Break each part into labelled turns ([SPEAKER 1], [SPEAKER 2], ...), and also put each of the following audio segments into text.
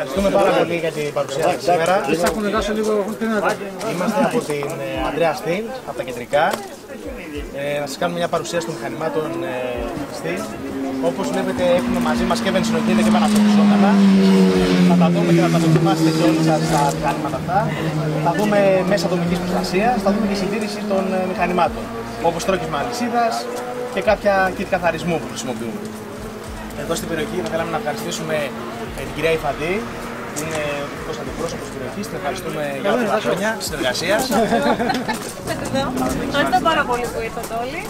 [SPEAKER 1] Ευχαριστούμε πάρα πολύ για την παρουσία σας σήμερα. Είμαστε από την Andrea Steel, από τα κεντρικά. Να σας κάνουμε μια παρουσίαση των μηχανημάτων Steel. Όπως βλέπετε έχουμε μαζί μας και βενζινοκίνητα και επαναφορτιζόμενα. Θα τα δούμε και θα τα δοκιμάσετε και όλοι σας τα μηχανήματα αυτά. Θα δούμε μέσα ατομικής προστασίας, θα δούμε και συντήρηση των μηχανημάτων. Όπως τρόκισμα αλυσίδας και κάποια kit καθαρισμού που χρησιμοποιούμε. Εδώ στην περιοχή θα θέλαμε να ευχαριστήσουμε την κυρία Ιφαντή, που είναι ο τυπικός αντιπρόσωπος της περιοχής. Την ευχαριστούμε για όλα τα χρόνια συνεργασίας.
[SPEAKER 2] Ευχαριστώ πάρα πολύ που ήρθατε όλοι.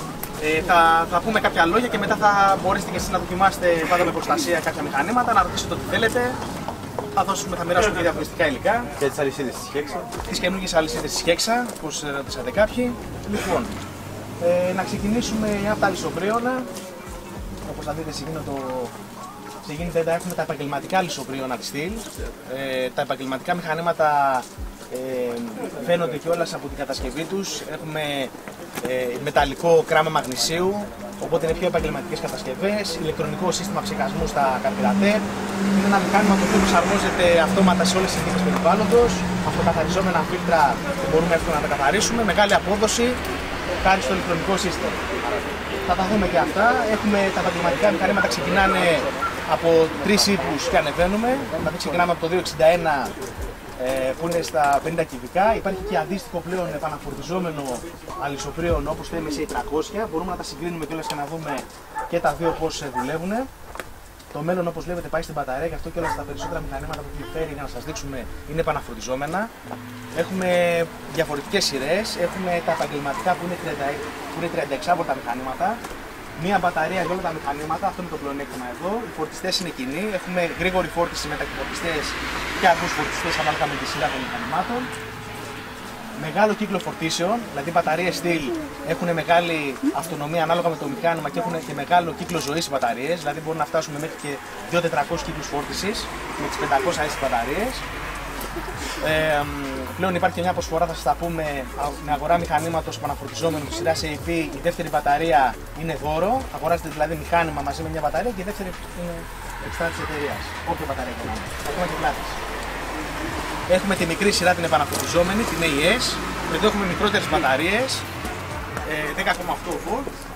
[SPEAKER 1] Θα πούμε κάποια λόγια και μετά θα μπορέσετε και εσείς να δοκιμάσετε πάντα με προστασία κάποια μηχανήματα, να ρωτήσετε ό,τι θέλετε. Θα μοιράσουμε και διαφορετικά υλικά.
[SPEAKER 3] Και τις αλυσίδες της Χέξα.
[SPEAKER 1] Τις καινούργιες αλυσίδες της Χέξα, όπως ρωτήσατε κάποιοι. Λοιπόν, να ξεκινήσουμε από τα λισοπρίωνα. Όπως θα δείτε, έχουμε τα επαγγελματικά λισοπρίωνα της Steel. Τα επαγγελματικά μηχανήματα φαίνονται κιόλας από την κατασκευή τους. Έχουμε μεταλλικό κράμα μαγνησίου, οπότε είναι πιο επαγγελματικές κατασκευές. Ηλεκτρονικό σύστημα ψεκασμού στα καρπυρατέρ. Είναι ένα μηχάνημα το οποίο προσαρμόζεται αυτόματα σε όλες τις συνθήκες περιβάλλοντος. Αυτοκαθαριζόμενα φίλτρα που μπορούμε εύκολα να τα καθαρίσουμε. Μεγάλη απόδοση χάρη στο ηλεκτρονικό σύστημα. Θα τα δούμε και αυτά. Έχουμε τα επαγγελματικά μηχανήματα, ξεκινάνε από 3 ύπους και ανεβαίνουμε. Δηλαδή ξεκινάμε από το 261 που είναι στα 50 κυβικά. Υπάρχει και αντίστοιχο πλέον επαναφορτιζόμενο αλυσοπρίων όπως το MSA 300. Μπορούμε να τα συγκρίνουμε κιόλας και να δούμε και τα δύο πώς δουλεύουν. Το μέλλον, όπως βλέπετε, πάει στην μπαταρία, γι' αυτό και όλα τα περισσότερα μηχανήματα που έχει φέρει για να σας δείξουμε είναι επαναφορτιζόμενα. Έχουμε διαφορετικές σειρές. Έχουμε τα επαγγελματικά που είναι 36 βολτα μηχανήματα. Μία μπαταρία για όλα τα μηχανήματα, αυτό είναι το πλεονέκτημα εδώ. Οι φορτιστές είναι κοινοί. Έχουμε γρήγορη φόρτιση με ταχυφορτιστές και αργούς φορτιστές ανάλογα με τη σειρά των μηχανημάτων. Μεγάλο κύκλο φορτίσεων, δηλαδή οι μπαταρίες Steel έχουν μεγάλη αυτονομία ανάλογα με το μηχάνημα και έχουν και μεγάλο κύκλο ζωής οι μπαταρίες, δηλαδή μπορούν να φτάσουμε μέχρι και 2.400 κύκλους φόρτισης με τις 500 ίση μπαταρίες. Πλέον υπάρχει και μια προσφορά, θα σας τα πούμε, με αγορά μηχανήματος επαναφορτιζόμενου της σειράς AP. Η δεύτερη μπαταρία είναι δώρο, αγοράζετε δηλαδή μηχάνημα μαζί με μια μπαταρία και η δεύτερη είναι εξτρά της εταιρείας, όποια μπαταρία και να είναι, ακόμα και πλάτης. Έχουμε τη μικρή σειρά την επαναφορτιζόμενη, την AES. Εδώ έχουμε μικρότερες μπαταρίες, 10,8 V,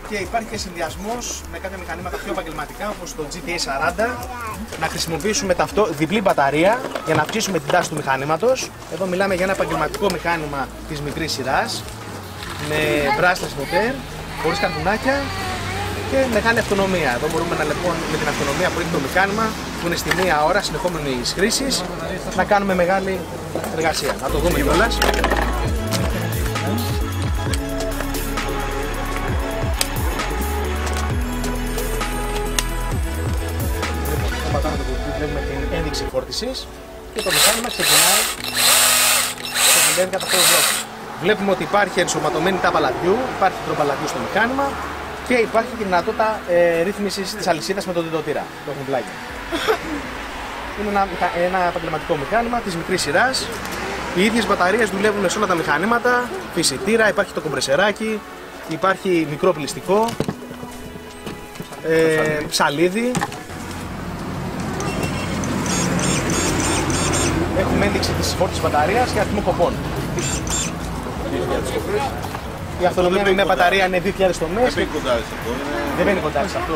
[SPEAKER 1] και υπάρχει και συνδυασμός με κάποια μηχανήματα πιο επαγγελματικά όπως το GTA 40. Να χρησιμοποιήσουμε διπλή μπαταρία για να αυξήσουμε την τάση του μηχανήματος. Εδώ μιλάμε για ένα επαγγελματικό μηχάνημα της μικρής σειράς με brushless motor, χωρίς καρπουνάκια και μεγάλη αυτονομία. Εδώ μπορούμε να, λοιπόν, με την αυτονομία που έχει το μηχάνημα, που είναι στη μία ώρα συνεχόμενης χρήσης, να κάνουμε μεγάλη εργασία. Να το δούμε κιόλας. Πατάμε το κουμπί, βλέπουμε την ένδειξη φόρτισης και το μηχάνημα ξεκινάει και δουλεύει κατά αυτόν τον τρόπο. Βλέπουμε ότι υπάρχει ενσωματωμένη τάπα λαδιού, υπάρχει τρόπα λαδιού στο μηχάνημα και υπάρχει και δυνατότητα ρύθμισης της αλυσίδας με τον διδοτήρα, το κουμπλάκι. Είναι ένα επαγγελματικό μηχάνημα της μικρής σειράς. Οι ίδιες μπαταρίες δουλεύουν σε όλα τα μηχανήματα, φυσιτήρα, υπάρχει το κομπρεσεράκι, υπάρχει μικρό πληστικό, ψαλίδι. Έχουμε ένδειξη της φόρτισης μπαταρίας και αριθμό κοπών. Η αυτονομία με μια μπαταρία είναι 2.000 τομές. Δεν μπαίνει κοντά σε αυτό.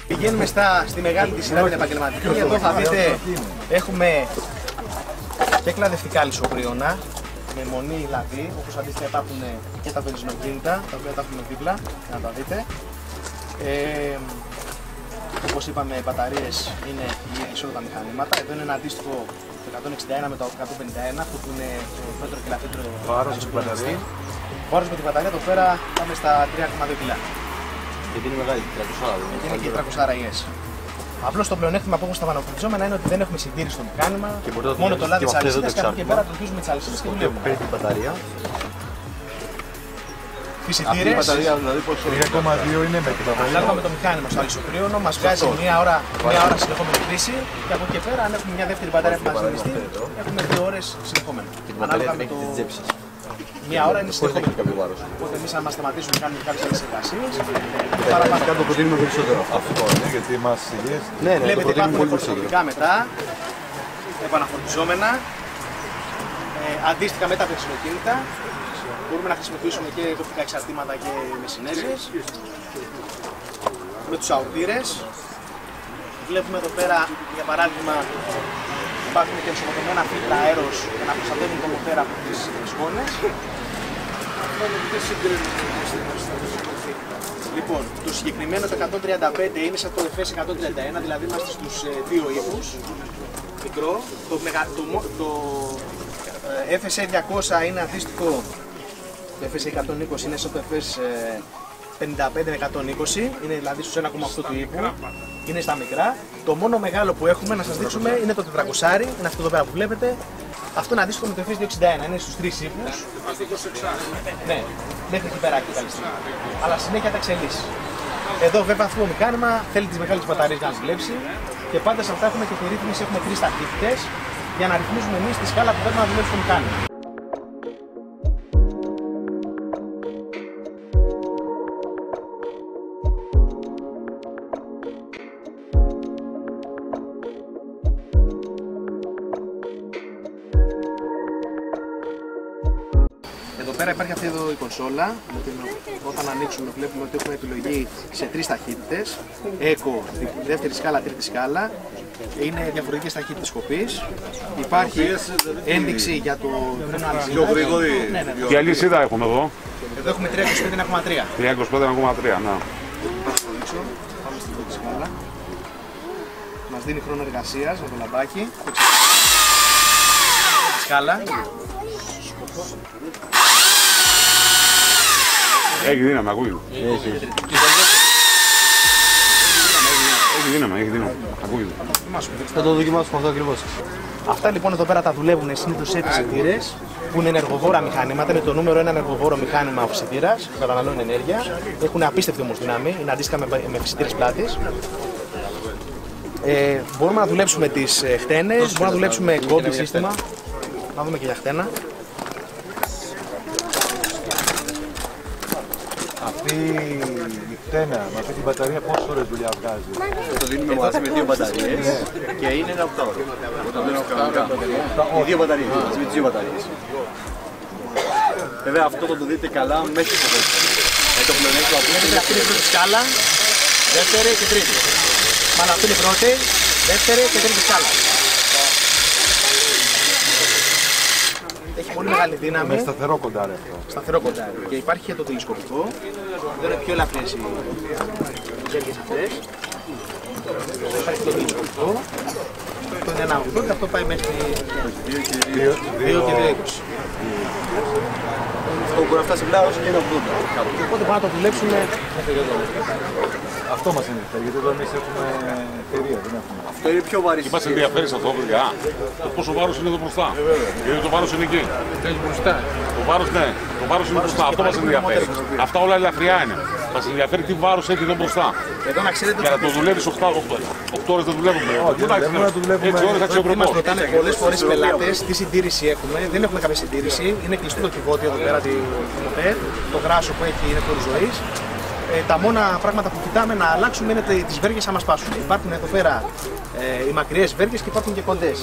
[SPEAKER 1] Πηγαίνουμε στη μεγάλη τη σειρά την επαγγελματική. Εδώ θα δείτε έχουμε και κλαδευτικά λισοπρίωνα με μονή λαδί, όπως αντίστοιχα υπάρχουν και τα βενζινοκίνητα, τα οποία τα έχουμε δίπλα, να τα δείτε. Όπως είπαμε, οι μπαταρίες είναι σε όλα τα μηχανήματα. Εδώ είναι ένα αντίστοιχο το 161 με το 151, αυτό που είναι το φέτρο και λαφέτρο.
[SPEAKER 3] Βάρος με την μπαταρία.
[SPEAKER 1] Βάρος με την μπαταρία, εδώ πέρα πάμε στα 3,2 κιλά.
[SPEAKER 3] Γιατί είναι μεγάλη, 300.
[SPEAKER 1] Είναι και 300 AES. Απλώς το πλεονέκτημα που έχουμε στα επαναφορτιζόμενα είναι ότι δεν έχουμε συντήρηση στο μηχάνημα. Μόνο το λάδι της αλυσίδας και από εκεί πέρα το βρίσκουμε τις αλυσίδες και δουλεύουμε.
[SPEAKER 3] Παίρνει την μπαταρία.
[SPEAKER 1] Φυσιτήρες.
[SPEAKER 3] Η μπαταρία δηλαδή πόσο
[SPEAKER 4] 3,2 είναι με την μπαταρία.
[SPEAKER 1] Ανάλογα με το μηχάνημα στο αλυσοπρίωνο μας βγάζει μία ώρα συνεχόμενη χρήση και από εκεί πέρα αν έχουμε μια δεύτερη μπαταρία που μας συνδυαστεί έχουμε 2 ώρες συνεχόμενα.
[SPEAKER 3] Και την μπαταρία δεν έχει τις τζέψεις.
[SPEAKER 1] Μία ώρα είναι συνεχόμενη.
[SPEAKER 3] Κάποιο βάρος.
[SPEAKER 1] Οπότε εμείς αν μας σταματήσουμε να κάνουμε κάποιες άλλες εργασίες.
[SPEAKER 3] Παραπάνω το προτείνουμε περισσότερο.
[SPEAKER 4] Αυτό είναι γιατί μας υγιές.
[SPEAKER 3] Ναι, το
[SPEAKER 1] Βλέπετε
[SPEAKER 3] προτείνουμε
[SPEAKER 1] υπάρχουν
[SPEAKER 3] πολύ περισσότερο.
[SPEAKER 1] φορτιστικά μετά. επαναφορτιζόμενα, αντίστοιχα με τα βενζινοκίνητα. Μπορούμε να χρησιμοποιήσουμε και κοπτικά εξαρτήματα και με συνέργειες. Με τους αορτήρες. Βλέπουμε εδώ πέρα, για παράδειγμα, υπάρχουν και ενσωματωμένα φίλτρα αέρος για να προστατεύουν το μοτέρα από τις σκόνες. Λοιπόν, το συγκεκριμένο το 135 είναι σαν το FS 131, δηλαδή είμαστε στους δύο ύπους, μικρό. Το FS 200 είναι αντίστοιχο, το FS 120 είναι σαν το FS 55 με 120, είναι δηλαδή στους 1,8 του ύπου, είναι στα μικρά. Το μόνο μεγάλο που έχουμε να σας δείξουμε είναι το 400, είναι αυτό εδώ πέρα που βλέπετε. Αυτό είναι αντίστοιχο με το FS 261, είναι στους 3 ύπους. Ναι, μέχρι εκεί πέρα και καλή στιγμή. Αλλά συνέχεια τα εξελίσσει. Εδώ βέβαια αυτό το μηχάνημα θέλει τις μεγάλες μπαταρίες για να δουλέψει και πάντα σε αυτά έχουμε και τη ρύθμιση, έχουμε 3 ταχύτητες για να ρυθμίζουμε εμείς τη σκάλα που πρέπει να δουλέψει το μηχάνημα. Εδώ πέρα υπάρχει αυτή εδώ η κονσόλα, όταν ανοίξουμε βλέπουμε ότι έχουμε επιλογή σε 3 ταχύτητες, Eco, δεύτερη σκάλα, τρίτη σκάλα, είναι διαφορετικές ταχύτητες κοπής, υπάρχει ένδειξη για το
[SPEAKER 3] Πιο γρήγορη.
[SPEAKER 4] Τι αλυσίδα έχουμε εδώ?
[SPEAKER 1] Εδώ έχουμε 325,3.
[SPEAKER 4] 325,3, ναι.
[SPEAKER 1] Πάμε στην πρώτη σκάλα. Μας δίνει χρόνο εργασίας με το λαμπάκι. Σκάλα.
[SPEAKER 4] Έχει δύναμη, ακούγεται. Έχει δύναμη, ακούγεται.
[SPEAKER 3] Θα το δοκιμάσουμε αυτό ακριβώς.
[SPEAKER 1] Αυτά λοιπόν εδώ πέρα τα δουλεύουν συνήθως σε ψητήρες που είναι ενεργοβόρα μηχανήματα. Είναι το νούμερο 1 ενεργοβόρο μηχάνημα ο ψητήρας που καταναλώνει ενέργεια. Έχουν απίστευτη όμως δύναμη, είναι αντίστοιχα με ψητήρες πλάτης. Μπορούμε να δουλέψουμε τις χτένες, μπορούμε να δουλέψουμε κόμπι σύστημα. Να δούμε και για χτένα.
[SPEAKER 5] Αυτή η χτένα με αυτή την μπαταρία πόσες ώρες δουλειά βγάζει?
[SPEAKER 3] Το δίνουμε μαζί με 2 μπαταρίες και είναι ένα 8 ώρο. Όταν δεν είναι 2 μπαταρίες, μαζί με τις 2 μπαταρίες. Βέβαια αυτό θα το δείτε καλά μέσα στο βέλτιο. Το πλεονέκτημα που
[SPEAKER 1] είναι αυτή είναι η πρώτη σκάλα, δεύτερη και τρίτη. Μάλλον αυτή είναι η πρώτη, δεύτερη και τρίτη σκάλα. Έχει πολύ μεγάλη δύναμη.
[SPEAKER 5] Με σταθερό κοντάρι αυτό.
[SPEAKER 1] Σταθερό κοντάρι. Και υπάρχει και το τηλεσκοπικό. Εδώ είναι πιο ελαφριές οι ζέλιες αυτές. Υπάρχει το τηλεσκοπικό. Αυτό είναι 1,8 και αυτό πάει μέχρι 2 και 2,20.
[SPEAKER 3] αυτό μπορεί να φτάσει πλάος και είναι 80.
[SPEAKER 1] Οπότε μπορούμε να το δουλέψουμε.
[SPEAKER 5] Αυτό μας ενδιαφέρει, γιατί εδώ εμείς έχουμε εταιρεία, δεν έχουμε.
[SPEAKER 3] Αυτό είναι πιο βαρύ.
[SPEAKER 4] Και μας ενδιαφέρει σε αυτό, παιδιά. Το πόσο βάρος είναι εδώ μπροστά. Γιατί το βάρος είναι εκεί. Το βάρος, ναι, το βάρος είναι μπροστά. Αυτό μας ενδιαφέρει. Αυτά όλα ελαφριά είναι. Μας ενδιαφέρει τι βάρος έχει εδώ μπροστά.
[SPEAKER 1] Εδώ να ξέρετε.
[SPEAKER 4] Για να το δουλεύεις 8 ώρες δεν δουλεύουμε.
[SPEAKER 5] δουλεύουμε
[SPEAKER 4] 6 ώρες αξιοπρεπώς.
[SPEAKER 1] Μας ρωτάνε πολλές φορές οι πελάτες τι συντήρηση έχουμε. Δεν έχουμε κάποια συντήρηση. Είναι κλειστό το κυβότιο εδώ πέρα του μοτέρ. Το γράσο που έχει είναι χώρου ζωής. Τα μόνα πράγματα που κοιτάμε να αλλάξουμε είναι τις βέργες άμα σπάσουν. Υπάρχουν εδώ πέρα οι μακριές βέργες και υπάρχουν και κοντές.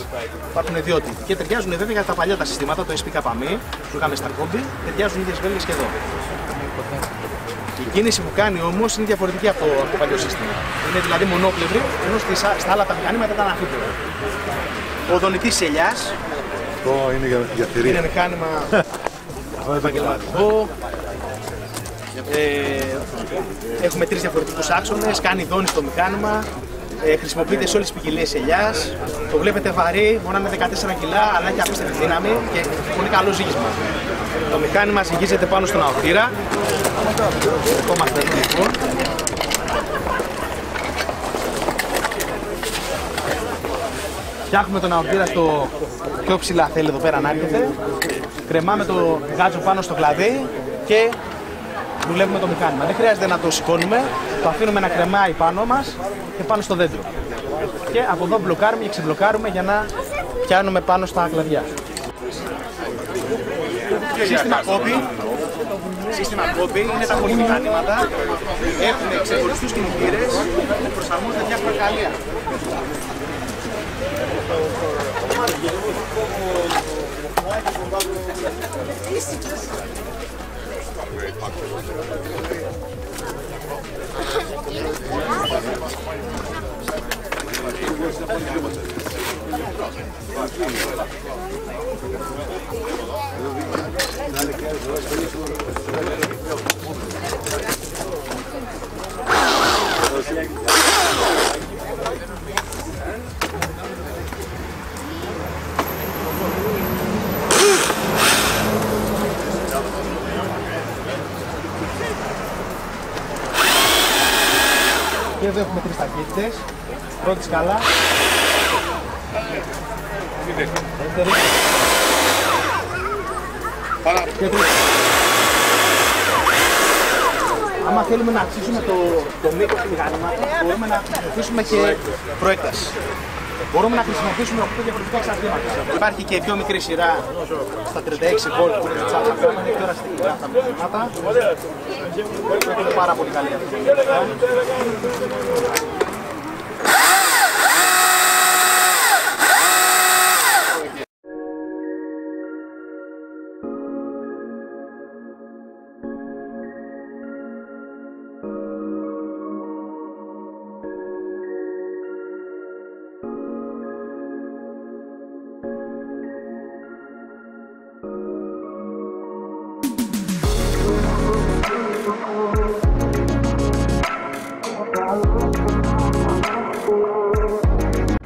[SPEAKER 1] Υπάρχουν δύο τύποι. Και ταιριάζουν βέβαια για τα παλιά τα συστήματα, το SPKMI που είχαμε στα κόμπι, ταιριάζουν οι ίδιες βέργες και εδώ. Η κίνηση που κάνει όμως είναι διαφορετική από το παλιό σύστημα. Είναι δηλαδή μονόπλευρη, ενώ στα άλλα τα μηχανήματα ήταν αφίπλευρα. Ο δονητής ελιάς.
[SPEAKER 5] Αυτό είναι για θηρία.
[SPEAKER 1] Είναι μηχάνημα επαγγελματικό. Έχουμε 3 διαφορετικούς άξονες, κάνει δόνηση το μηχάνημα, χρησιμοποιείται σε όλες τις ποικιλίες ελιάς. Το βλέπετε βαρύ, μπορεί να είναι 14 κιλά, αλλά έχει απίστευτη δύναμη και πολύ καλό ζύγισμα. Το μηχάνημα ζυγίζεται πάνω στον αορτήρα. Το μαθαίνουμε λοιπόν. Φτιάχνουμε τον αορτήρα στο πιο ψηλά θέλει εδώ πέρα να έρχεται. Κρεμάμε το γάτζο πάνω στο κλαδί και δουλεύουμε το μηχάνημα. Δεν χρειάζεται να το σηκώνουμε, το αφήνουμε να κρεμάει πάνω μας και πάνω στο δέντρο. Και από εδώ μπλοκάρουμε και ξεμπλοκάρουμε για να πιάνουμε πάνω στα κλαδιά. Σύστημα κόμπι είναι τα πολυμηχανήματα. Έχουν ξεχωριστούς κινητήρες που προσαρμόζονται διάφορα εργαλεία. Και εδώ έχουμε 3 ταχύτητες. Πρώτη σκάλα. Δεύτερη. Και τρίτη. Άμα θέλουμε να αυξήσουμε το μήκος του μηχανήματος, μπορούμε να χρησιμοποιήσουμε και προέκταση. Μπορούμε να χρησιμοποιήσουμε 8 διαφορετικά εξαρτήματα. Υπάρχει και πιο μικρή σειρά στα 36 volt που είναι τσάπα. Είναι τώρα στην γράφτα τα μηχανήματα. Είναι πάρα πολύ καλή αυτή.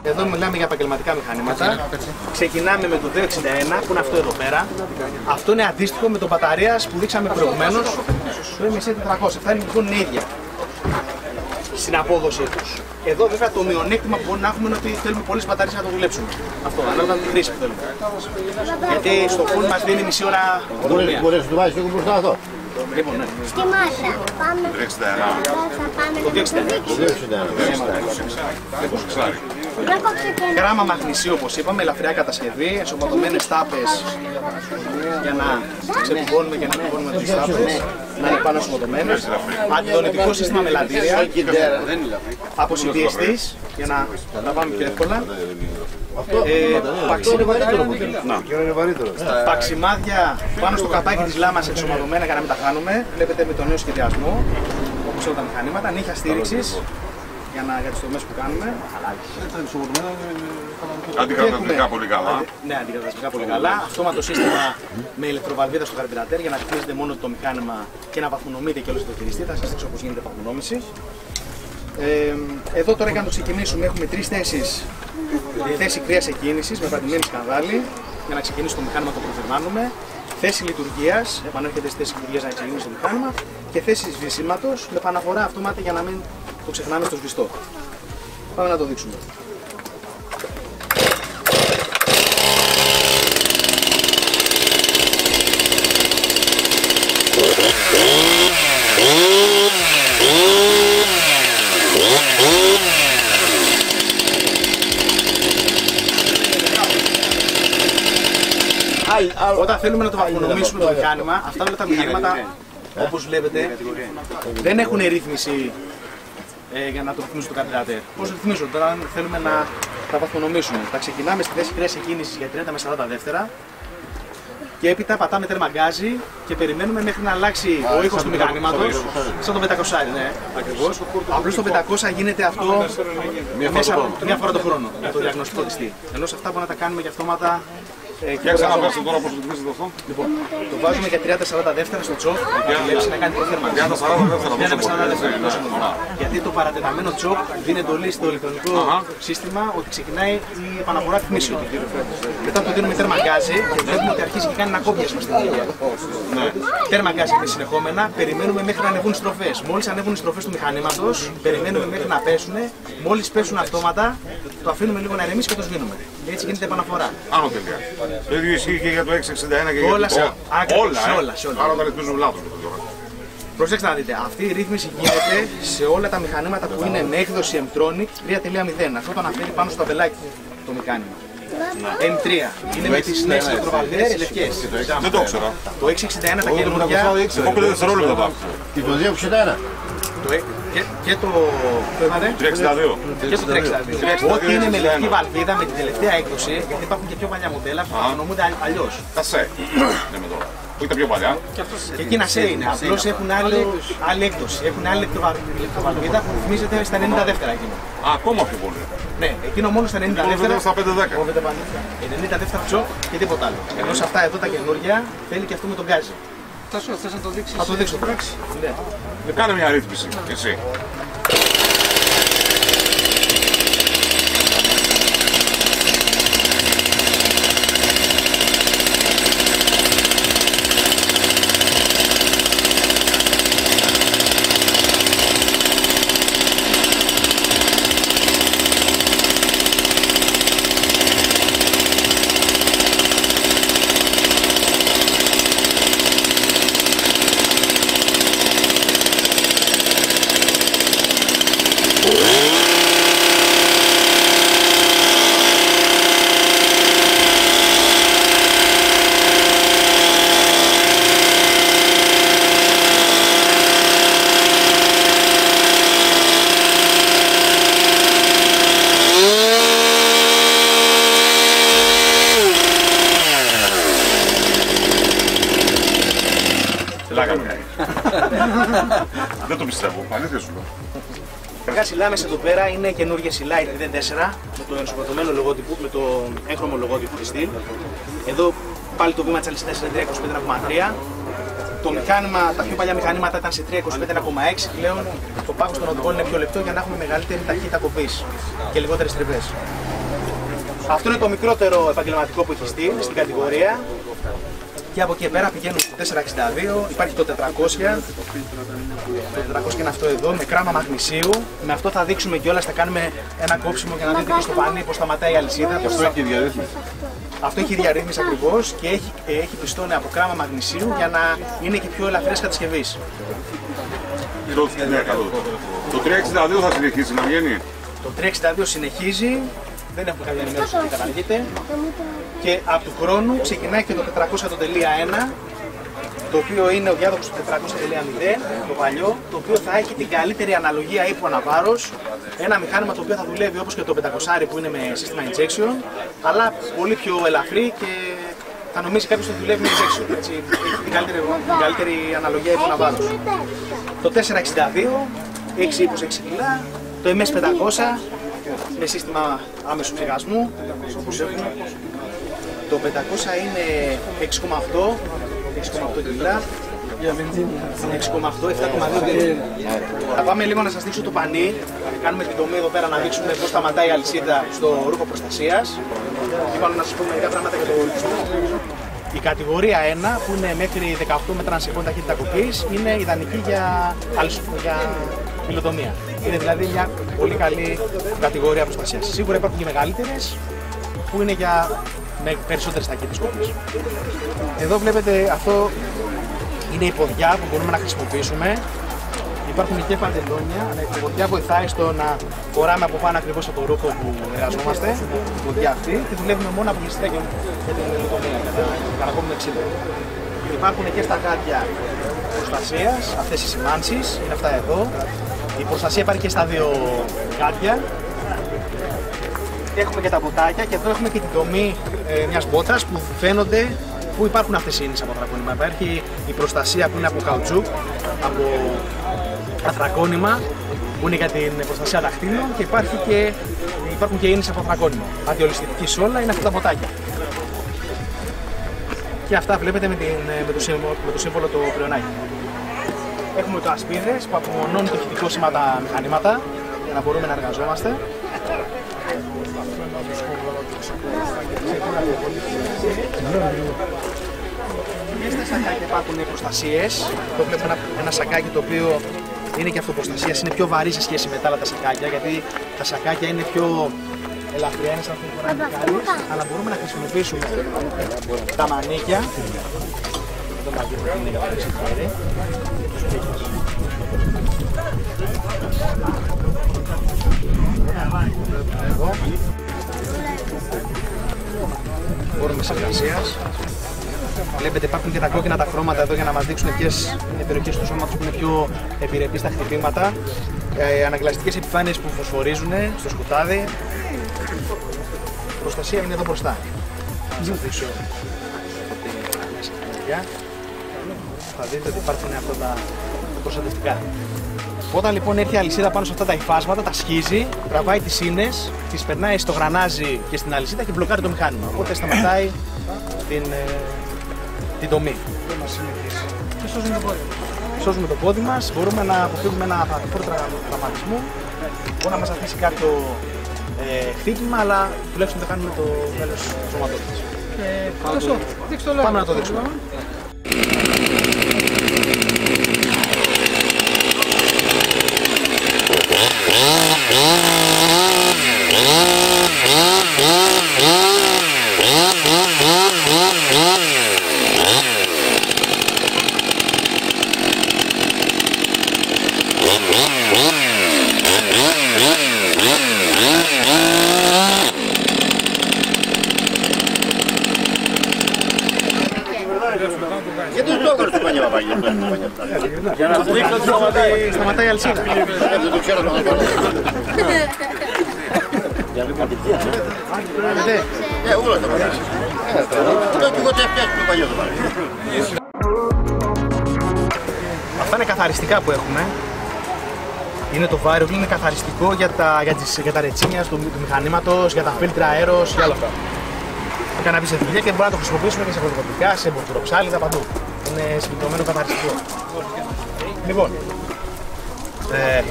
[SPEAKER 1] Εδώ μιλάμε για επαγγελματικά μηχανήματα. Ξεκινάμε με το 261 που είναι αυτό εδώ πέρα. Αυτό είναι αντίστοιχο με το μπαταρίας που δείξαμε προηγουμένως, το MSA400. Αυτά είναι λοιπόν ίδια στην απόδοσή τους. Εδώ βέβαια το μειονέκτημα που μπορεί να έχουμε είναι ότι θέλουμε πολλές μπαταρίες να το δουλέψουμε. Αυτό, ανάλογα με τη χρήση που θέλουμε. Γιατί στο φούρνο μας δίνει μισή ώρα δουλειά.
[SPEAKER 3] Μπορείς να το βάζεις λίγο μπροστά αυτό.
[SPEAKER 1] Λοιπόν, ναι.
[SPEAKER 2] Στη μάσα. Πάμε.
[SPEAKER 1] Το 261. Γράμμα μαγνησίου, όπως είπαμε, ελαφριά κατασκευή, ενσωματωμένες τάπες για να ξεπηγώνουμε και να πηγώνουμε τις τάπες, να είναι πάνω ενσωματωμένες. Αντιδονητικό σύστημα με λαντήρια, αποσυντιεστής για να τα πάμε πιο εύκολα. Παξιμάδια πάνω στο καπάκι της λάμας ενσωματωμένα για να μην τα χάνουμε. Βλέπετε με τον νέο σχεδιασμό, όπως όλα τα μηχανήματα, νύχια στήριξης για τις τομές που κάνουμε.
[SPEAKER 4] Αντικαταστατικά πολύ καλά.
[SPEAKER 1] Ναι, αντικαταστατικά πολύ καλά. Αυτόματο σύστημα με ηλεκτροβαλβίδα στο καρπιρατέρ για να ρυθμίζεται μόνο το μηχάνημα και να βαθμονομείται και όλο το χειριστή. Θα σας δείξω πώς γίνεται η βαθμονόμηση. Εδώ τώρα για να το ξεκινήσουμε έχουμε 3 θέσεις. Τη θέση κρύας εκκίνησης με πατημένη σκανδάλη για να ξεκινήσει το μηχάνημα, το προφερμάνουμε. Θέση λειτουργίας, επανέρχεται στη θέση λειτουργίας να ξεκινήσει το μηχάνημα. Και θέση σβησίματος με επαναφορά αυτόματη για να μην το ξεχνάμε στο σβηστό. Πάμε να το δείξουμε. Όταν θέλουμε να το βαθμονομήσουμε το μηχάνημα, αυτά όλα τα μηχανήματα, όπως βλέπετε, δεν έχουν ρύθμιση για να το ρυθμίσουν το καρπιρατέρ. Πώς ρυθμίζουν τώρα, αν θέλουμε να τα βαθμονομήσουμε? Τα ξεκινάμε στη θέση κρέας εκκίνησης για 30 με 40 δεύτερα και έπειτα πατάμε τέρμα γκάζι και περιμένουμε μέχρι να αλλάξει ο ήχος του μηχανήματος, σαν το 500, ναι, ακριβώς. Απλώς το 500 γίνεται αυτό μια φορά το χρόνο για το διαγνωστικό τεστί. Ενώ σε αυτά μπορούμε να τα κάνουμε για αυτόματα.
[SPEAKER 4] Για ξαναπέστε τώρα πώς ρυθμίζετε αυτό.
[SPEAKER 1] Λοιπόν, το βάζουμε για 30-40 δεύτερα στο τσοκ να κάνει το θέρμα. 30-40 δεύτερα. Γιατί το παρατεταμένο τσοκ δίνει εντολή στο ηλεκτρονικό σύστημα ότι ξεκινάει η επαναφορά ρυθμίσεων. Μετά το δίνουμε τέρμα γκάζι και βλέπουμε ότι αρχίζει και κάνει ένα κόπιασμα στην ηλικία. Τέρμα γκάζι είναι συνεχόμενα, περιμένουμε μέχρι να ανεβούν οι στροφές. Μόλις ανέβουν οι στροφές του μηχανήματος, περιμένουμε μέχρι να πέσουν. Μόλις πέσουν αυτόματα, το αφήνουμε λίγο να ηρεμήσει και το σβήνουμε. Και έτσι γίνεται επαναφορά.
[SPEAKER 4] Άνω τελικά. Το ίδιο ισχύει και για το 661 και για
[SPEAKER 1] όλα,
[SPEAKER 4] το
[SPEAKER 1] όλα.
[SPEAKER 4] Άρα τα ρυθμίζουν λάθος τώρα.
[SPEAKER 1] Προσέξτε να δείτε, αυτή η ρύθμιση γίνεται σε όλα τα μηχανήματα που είναι με έκδοση M-Tronic 3.0. Αυτό το αναφέρει πάνω στο ταμπελάκι το μηχάνημα. M3 είναι με τις νέες ηλεκτροβαλβίδες τις λευκές.
[SPEAKER 4] Δεν το ήξερα.
[SPEAKER 1] Το 661 τα καινούργια.
[SPEAKER 4] Εγώ 5 δευτερόλεπτα το άκουσα.
[SPEAKER 3] Και το 261.
[SPEAKER 1] Και το είπατε.
[SPEAKER 3] 362.
[SPEAKER 1] Και το 362. Ό,τι είναι με λευκή βαλβίδα με την τελευταία έκδοση, γιατί υπάρχουν και πιο παλιά μοντέλα που ονομούνται αλλιώς.
[SPEAKER 3] Τα σε. Λέμε τώρα. Που είναι τα πιο παλιά.
[SPEAKER 1] Και εκείνα σε είναι. Απλώς έχουν άλλη έκδοση. Έχουν άλλη λεπτοβαλβίδα που ρυθμίζεται στα 92 εκείνο.
[SPEAKER 3] Ακόμα πιο πολύ.
[SPEAKER 1] Ναι, εκείνο μόνο στα 92.
[SPEAKER 3] Στα 5-10.
[SPEAKER 1] 92 τσοκ και τίποτα άλλο. Ενώ σε αυτά εδώ τα καινούργια θέλει και αυτό με τον γκάζι.
[SPEAKER 2] Θες να το δείξεις?
[SPEAKER 1] Θα το δείξω. Ναι.
[SPEAKER 3] Κάνε μια ρύθμιση, εσύ. Δεν το πιστεύω, αλήθεια σου λέω.
[SPEAKER 1] Τα σιλά μέσα εδώ πέρα είναι καινούργια σιλά, η 04 με το ενσωματωμένο λογότυπο, με το έγχρωμο λογότυπο της στυλ. Εδώ πάλι το βήμα της αλυσίδας είναι 325-1,3. Το μηχάνημα, τα πιο παλιά μηχανήματα ήταν σε 325-1,6. Πλέον το πάχος των οδηγών είναι πιο λεπτό για να έχουμε μεγαλύτερη ταχύτητα κοπής και λιγότερες τριβές. Αυτό είναι το μικρότερο επαγγελματικό που έχει στυλ στην κατηγορία. Και από εκεί πέρα πηγαίνουν στο 462, υπάρχει το 400. Το 400 είναι αυτό εδώ με κράμα μαγνησίου. Με αυτό θα δείξουμε κιόλας, θα κάνουμε ένα κόψιμο για να δείτε και στο πανί πώς σταματάει η αλυσίδα.
[SPEAKER 3] Αυτό έχει διαρρύθμιση.
[SPEAKER 1] Αυτό έχει διαρρύθμιση ακριβώς και έχει πιστώνει από κράμα μαγνησίου για να είναι και πιο ελαφρές κατασκευής.
[SPEAKER 3] Το 362 θα συνεχίσει να βγαίνει.
[SPEAKER 1] Το 362 συνεχίζει. Δεν έχουμε κάποια ενημέρωση που καταργείται. Και από του χρόνου ξεκινάει και το 400.1, το οποίο είναι ο διάδοχος του 400.0, το παλιό, το οποίο θα έχει την καλύτερη αναλογία ύπου αναβάρος. Ένα μηχάνημα το οποίο θα δουλεύει όπως και το 500 που είναι με σύστημα injection, αλλά πολύ πιο ελαφρύ και θα νομίζει κάποιος ότι δουλεύει με injection. Έτσι, έχει την καλύτερη αναλογία ύπου αναβάρος. Το 462, 6 ύπους 6 κιλά, το MS500 με σύστημα άμεσου ψυγασμού. Το 500 είναι 6,8 κιλά, 6,8, 7,2 κιλά. Θα πάμε λίγο να σας δείξω το πανί. Κάνουμε την τομή εδώ πέρα να δείξουμε πώς σταματάει η αλυσίδα στο ρούχο προστασίας. Λοιπόν, να σας πω μερικά πράγματα για το ορισμό. Η κατηγορία 1, που είναι μέχρι 18 μέτρα ανσεκόν ταχύτητα κοπής, είναι ιδανική για υλοτομία. Είναι δηλαδή μια πολύ καλή κατηγορία προστασίας. Σίγουρα υπάρχουν και μεγαλύτερες που είναι με περισσότερες ταχύτητες κοπής. Εδώ βλέπετε, αυτό είναι η ποδιά που μπορούμε να χρησιμοποιήσουμε. Υπάρχουν και παντελόνια. Η ποδιά βοηθάει στο να φοράμε από πάνω ακριβώς από το ρούχο που εργαζόμαστε. Η ποδιά αυτή και δουλεύουμε μόνο από ληστρά για την υλοτομία, για να κόβουμε ξύλο. Υπάρχουν και στα γάτια προστασίας, αυτές οι σημάνσεις, είναι αυτά εδώ. Η προστασία υπάρχει και στα δύο γάτια. Έχουμε και τα μποτάκια και εδώ έχουμε και την δομή μιας μπότας που φαίνονται που υπάρχουν αυτές οι ίνες από ανθρακόνημα. Υπάρχει η προστασία που είναι από καουτσούκ, από ανθρακόνημα που είναι για την προστασία δαχτύλων και υπάρχουν και ίνες από ανθρακόνημα. Αντιολισθητική σόλα είναι αυτά τα μποτάκια. Και αυτά βλέπετε με το σύμβολο το πριονάκι. Έχουμε το ασπίδες που απομονώνει το ηχητικό σήμα τα μηχανήματα για να μπορούμε να εργαζόμαστε. Και στα σακάκια υπάρχουν προστασίες. Εδώ βλέπουμε ένα σακάκι το οποίο είναι και αυτοπροστασίας, είναι πιο βαρύ σε σχέση με τα άλλα τα σακάκια, γιατί τα σακάκια είναι πιο ελαφριά, είναι σαν φορά μικάλης, αλλά μπορούμε να χρησιμοποιήσουμε τα μανίκια. Εδώ μαγείρι που είναι για το εξωτερικό. Εδώ. Φόρμες εργασίας. Βλέπετε υπάρχουν και τα κόκκινα τα χρώματα εδώ για να μας δείξουν ποιες είναι οι περιοχές του σώματος που είναι πιο επιρρεπείς στα χτυπήματα. αναγκαστικές επιφάνειες που φωσφορίζουν στο σκοτάδι. Η προστασία είναι εδώ μπροστά. Θα σας δείξω θα δείτε ότι υπάρχουν αυτά τα προστατευτικά. Όταν λοιπόν έρχει η αλυσίδα πάνω σε αυτά τα υφάσματα, τα σχίζει, τραβάει τις σύνες, τις περνάει στο γρανάζι και στην αλυσίδα και μπλοκάρει το μηχάνημα. Οπότε σταματάει την τομή. Και σώζουμε το πόδι μας, μπορούμε να αποφύγουμε ένα τραυματισμό. Μπορεί να μας αφήσει κάποιο χτύπημα, αλλά τουλάχιστον δεν κάνουμε το μέλος του σώματός μας. Πάμε να το δείξουμε.
[SPEAKER 3] Γιατί το έκανες το πανιό, πάγιο.
[SPEAKER 1] Για να σου δείξω ότι σταματάει η αλυσίδα.
[SPEAKER 3] Δεν το ξέρω το κάνω. Εγώ το κάνω. Το εγώ το έφτιαξε το παλιό το πανιό.
[SPEAKER 1] Αυτά είναι καθαριστικά που έχουμε. Είναι το Variable, είναι καθαριστικό για τα ρετσίνια του μηχανήματος, για τα φίλτρα αέρος, για όλα αυτά. Έκανε να μπει σε δουλειά και μπορούμε να το χρησιμοποιήσουμε και σε φωτοκοπικά, σε μπουρτουροψάλιδα, παντού. Είναι συγκεκριμένο καθαριστικό. Λοιπόν,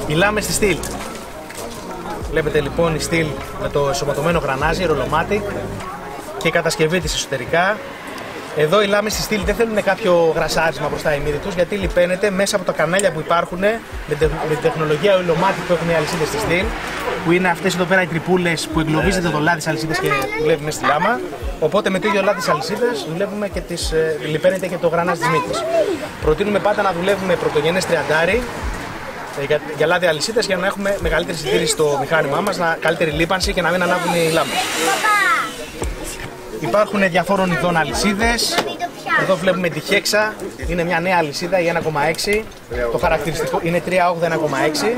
[SPEAKER 1] οι λάμες στη στυλ. Βλέπετε λοιπόν η στυλ με το ενσωματωμένο γρανάζι, ρολομάτι και η κατασκευή της εσωτερικά. Εδώ οι λάμες στη στυλ δεν θέλουν κάποιο γρασάρισμα μπροστά η μύτη τους, γιατί λιπαίνεται μέσα από τα κανάλια που υπάρχουν με την τεχνολογία ρολομάτι που έχουν οι αλυσίδες στη στυλ, που είναι αυτές εδώ πέρα οι τρυπούλες που εγκλωβίζεται το λάδι της αλυσίδας και δουλεύει μέσα στη λάμα. Οπότε με το ίδιο λάδι της αλυσίδας δουλεύουμε και λιπαίνεται και το γρανάζι της μύτης. Προτείνουμε πάντα να δουλεύουμε πρωτογενές τριαντάρι για λάδι αλυσίδας για να έχουμε μεγαλύτερη συντήρηση στο μηχάνημά μας, καλύτερη λίπανση και να μην ανάβουν οι λάμες. Υπάρχουν διαφόρων ειδών αλυσίδες. Εδώ βλέπουμε τη Hexa, είναι μια νέα αλυσίδα, η 1,6. Το χαρακτηριστικό είναι 3,8-1,6.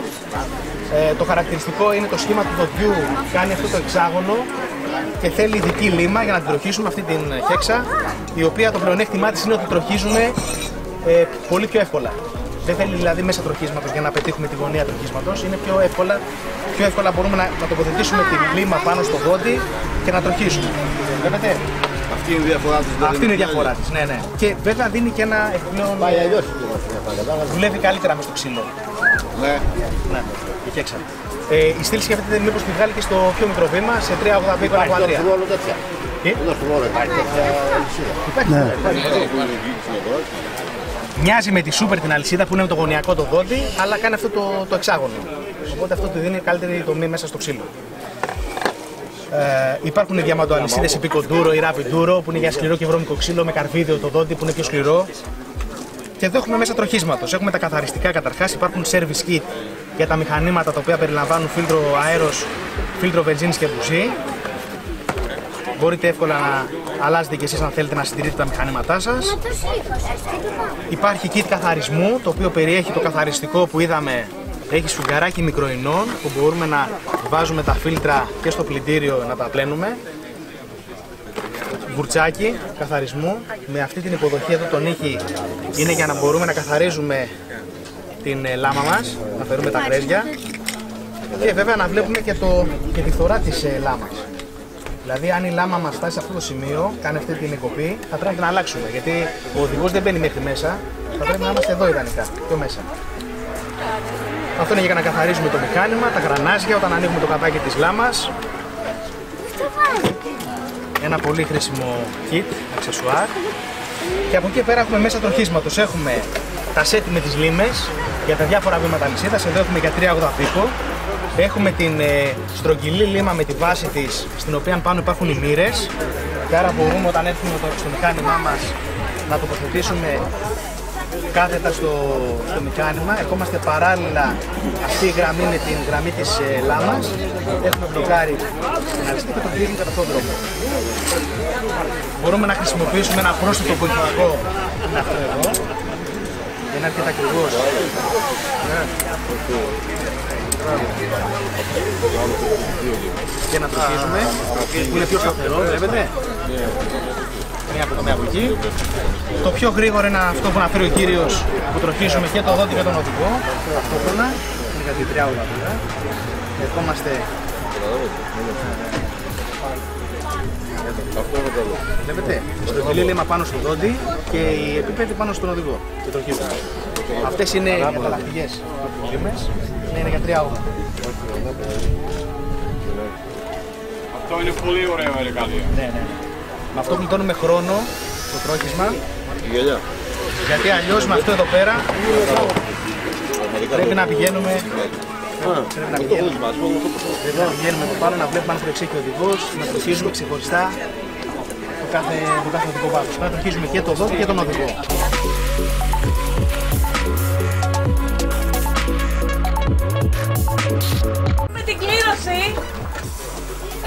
[SPEAKER 1] Το χαρακτηριστικό είναι το σχήμα του δοντιού, κάνει αυτό το εξάγωνο και θέλει ειδική λίμα για να την τροχίσουμε αυτή την Hexa, η οποία το πλεονέκτημά της είναι ότι τροχίζουμε πολύ πιο εύκολα. Δεν θέλει δηλαδή μέσα τροχίσματος για να πετύχουμε τη γωνία τροχίσματος, είναι πιο εύκολα μπορούμε να τοποθετήσουμε τη λίμα πάνω στο δόντι και να τροχίσουμε. Βλέπετε.
[SPEAKER 3] Αυτή είναι η διαφορά της.
[SPEAKER 1] Αυτή είναι η διαφορά της, ναι, ναι. Και βέβαια δίνει και ένα επιπλέον. Δουλεύει καλύτερα με στο ξύλο.
[SPEAKER 3] Ναι.
[SPEAKER 1] Ναι, η Hexa. Η στήλη σκέφτεται μήπως τη βγάλει και στο πιο μικρό βήμα σε 3,80 εικόνα κουαδρία.
[SPEAKER 3] Εδώ στο Βόλο υπάρχει τέτοια αλυσίδα.
[SPEAKER 1] Μοιάζει με τη Super την αλυσίδα που είναι με το γωνιακό το δόντι, αλλά κάνει αυτό το εξάγωνο. Οπότε αυτό του δίνει καλύτερη τομή μέσα στο ξύλο. Υπάρχουν διαμαντοαλυσίδες επί κοντούρο ή ραπιντούρο που είναι για σκληρό και βρώμικο ξύλο με καρβίδιο το δόντι που είναι πιο σκληρό. Και εδώ έχουμε μέσα τροχίσματος. Έχουμε τα καθαριστικά καταρχάς, υπάρχουν service kit για τα μηχανήματα τα οποία περιλαμβάνουν φίλτρο αέρος, φίλτρο βενζίνης και μπουζί. Μπορείτε εύκολα να αλλάζετε και εσείς αν θέλετε να συντηρείτε τα μηχανήματά σας. Υπάρχει kit καθαρισμού, το οποίο περιέχει το καθαριστικό που είδαμε. Έχει σφουγγαράκι μικροϊνών που μπορούμε να βάζουμε τα φίλτρα και στο πλυντήριο να τα πλένουμε. Βουρτσάκι καθαρισμού με αυτή την υποδοχή εδώ τον ήχη είναι για να μπορούμε να καθαρίζουμε την λάμα μας, να φέρουμε τα γκρέζια και βέβαια να βλέπουμε και τη φθορά της λάμας. Δηλαδή αν η λάμα μας φτάσει σε αυτό το σημείο, κάνει αυτή την εκοπή, θα πρέπει να την αλλάξουμε γιατί ο οδηγός δεν μπαίνει μέχρι μέσα, θα πρέπει να είμαστε εδώ ιδανικά, πιο μέσα. Αυτό είναι για να καθαρίζουμε το μηχάνημα, τα γρανάζια όταν ανοίγουμε το καπάκι της λάμας. Ένα πολύ χρήσιμο kit, αξεσουάρ. Και από εκεί πέρα έχουμε μέσα τροχίσματος. Έχουμε τα σετ με τις λίμες για τα διάφορα βήματα αλυσίδας. Εδώ έχουμε για 3,80 πίκο. Έχουμε την στρογγυλή λίμα με τη βάση της, στην οποία πάνω υπάρχουν οι μοίρες. Και άρα μπορούμε όταν έρθουμε στο μηχάνημά μας να τοποθετήσουμε κάθετα στο μηχάνημα. Ερχόμαστε παράλληλα αυτή η γραμμή με την γραμμή της λάμας. Έχουμε μπλοκάρει την αλυσίδα και το κλείνουμε κατά αυτόν τον τρόπο. Μπορούμε να χρησιμοποιήσουμε ένα πρόσθετο βοηθητικό, είναι αυτό εδώ, για να έρχεται ακριβώς Και να τροχίζουμε, που είναι πιο σταθερό, βλέπετε. Μία από από εκεί. Το πιο γρήγορο είναι αυτό που αναφέρει ο κύριος, που τροχίζουμε και το δόντι και τον οδηγό. Ταυτόχρονα, είναι κάτι τριάουλα τώρα. Ερχόμαστε. Βλέπετε, στο κελί λέμε πάνω στο δόντι και η επίπεδη πάνω στον οδηγό. Και τροχίζουμε. Αυτές είναι οι ανταλλακτικές λίμες. Είναι για τριάουλα.
[SPEAKER 4] Αυτό είναι πολύ ωραίο εργαλείο.
[SPEAKER 1] Ναι. Με αυτό πλητώνουμε χρόνο το τρόχισμα. Γιατί αλλιώς με αυτό εδώ πέρα πρέπει να πηγαίνουμε. Πρέπει να πηγαίνουμε από πάνω, να βλέπουμε αν τρεξέχει ο οδηγός, να τροχίζουμε ξεχωριστά το κάθε οδηγό βάθος. Να τροχίζουμε και το δόντι και τον οδηγό.
[SPEAKER 2] Με την κλήρωση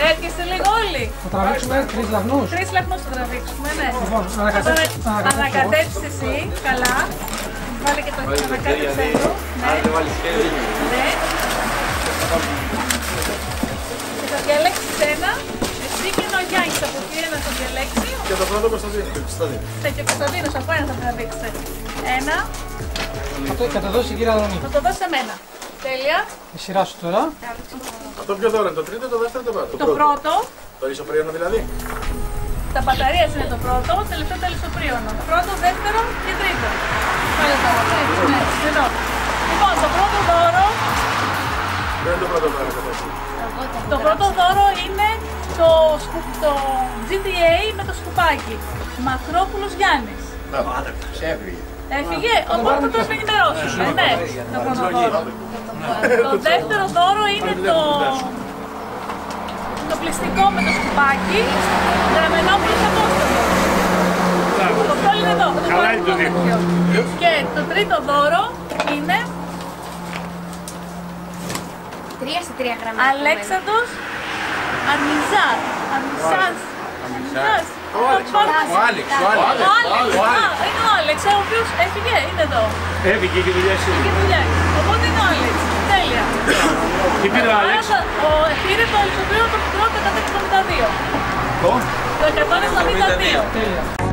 [SPEAKER 2] έρχεστε λίγο όλοι.
[SPEAKER 6] Θα τραβήξουμε 3 λαχνούς.
[SPEAKER 2] 3 λαχνούς θα τραβήξουμε, ναι.
[SPEAKER 6] Λοιπόν,
[SPEAKER 2] ανακατέψεις εσύ, καλά. Βάλε και το ανακάτεψε εδώ. Ναι. Και θα διαλέξεις ένα. Εσύ και ο Γιάννης από εκεί ένα θα διαλέξει.
[SPEAKER 3] Και το πρώτο Κωνσταντίνο.
[SPEAKER 2] Και ο Κωνσταντίνος από ένα θα τραβήξει. Ένα.
[SPEAKER 6] θα το δώσει η κυρία Δονή.
[SPEAKER 2] Θα το δώσει σε μένα. Τέλεια.
[SPEAKER 6] Η σειρά σου τώρα.
[SPEAKER 3] Αυτό ποιο τώρα είναι, το τρίτο, το δεύτερο, το πρώτο.
[SPEAKER 2] Το πρώτο.
[SPEAKER 3] Το ισοπρίωνο δηλαδή.
[SPEAKER 2] Τα μπαταρίας είναι το πρώτο, το τελευταίο το λησοπρίωνο. Πρώτο, δεύτερο και τρίτο. Πάλι τώρα, ναι, εδώ. Λοιπόν, το πρώτο δώρο.
[SPEAKER 3] Δεν είναι το πρώτο δώρο.
[SPEAKER 2] Το πρώτο δώρο είναι το GTA με το σκουπάκι. Μακρόπουλος Γιάννης. Έφυγε, οπότε θα πρέπει να ενημερώσουμε. Ναι, το πρώτο δώρο. Το δεύτερο δώρο είναι το πλυστικό με το σκουπάκι. Γραμμενόπουλος Απόστολος. Το αυτό είναι εδώ. Και το τρίτο δώρο είναι
[SPEAKER 7] 3 γραμμάρια.
[SPEAKER 2] Αλέξανδρος Αρμιζάς. Ο Άλεξ. Είναι ο Άλεξ, ο οποίος έφυγε, είναι εδώ.
[SPEAKER 4] Έφυγε και δουλειά σου.
[SPEAKER 2] Οπότε είναι ο Άλεξ. Τέλεια.
[SPEAKER 4] Τι πήρε ο Άλεξ?
[SPEAKER 2] Πήρε το αλεξοπλήρωτο μικρό 172. Το 172.